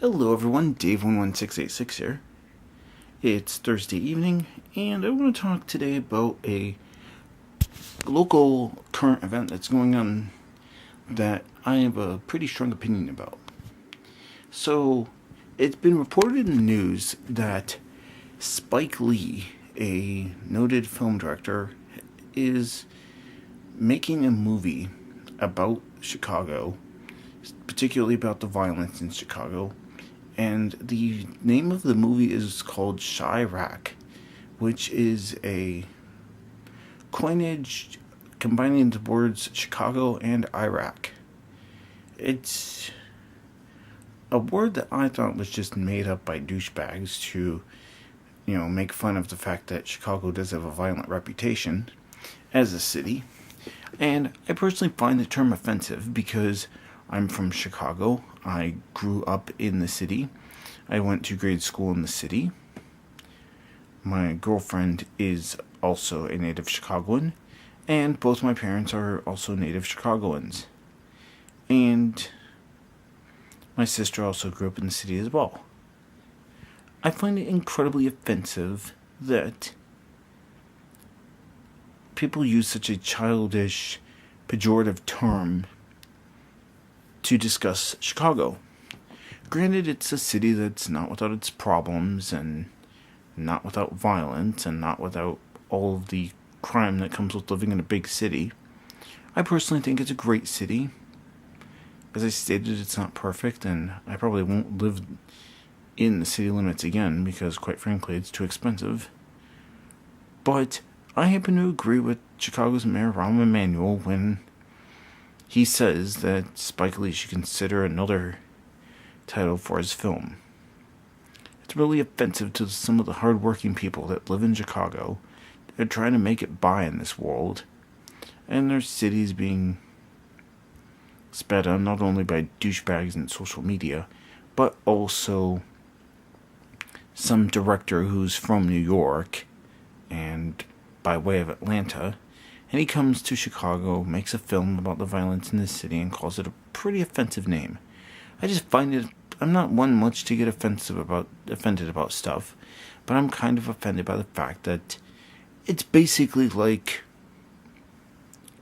Hello everyone, Dave11686 here. It's Thursday evening, and I want to talk today about a local current event that's going on that I have a pretty strong opinion about. So, it's been reported in the news that Spike Lee, a noted film director, is making a movie about Chicago, particularly about the violence in Chicago. And the name of the movie is called Chiraq, which is a coinage combining the words Chicago and Iraq. It's a word that I thought was just made up by douchebags to, make fun of the fact that Chicago does have a violent reputation as a city. And I personally find the term offensive because I'm from Chicago. I grew up in the city. I went to grade school in the city. My girlfriend is also a native Chicagoan, and both my parents are also native Chicagoans. And my sister also grew up in the city as well. I find it incredibly offensive that people use such a childish, pejorative term to discuss Chicago. Granted, it's a city that's not without its problems, and not without violence, and not without all of the crime that comes with living in a big city. I personally think it's a great city. As I stated, it's not perfect, and I probably won't live in the city limits again, because quite frankly, it's too expensive. But I happen to agree with Chicago's Mayor Rahm Emanuel when he says that Spike Lee should consider another title for his film. It's really offensive to some of the hardworking people that live in Chicago. They're trying to make it by in this world, and their cities being spat on not only by douchebags and social media, but also some director who's from New York and by way of Atlanta. And he comes to Chicago, makes a film about the violence in the city, and calls it a pretty offensive name. I just find it, I'm not one much to get offended about stuff, but I'm kind of offended by the fact that it's basically like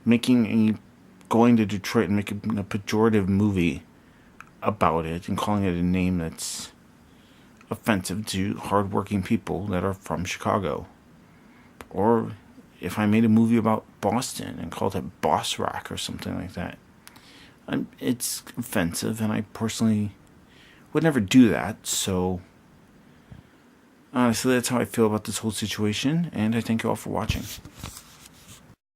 going to Detroit and making a pejorative movie about it and calling it a name that's offensive to hardworking people that are from Chicago. Or if I made a movie about Boston and called it Boss Rock or something like that, it's offensive, and I personally would never do that. So honestly, that's how I feel about this whole situation, and I thank you all for watching.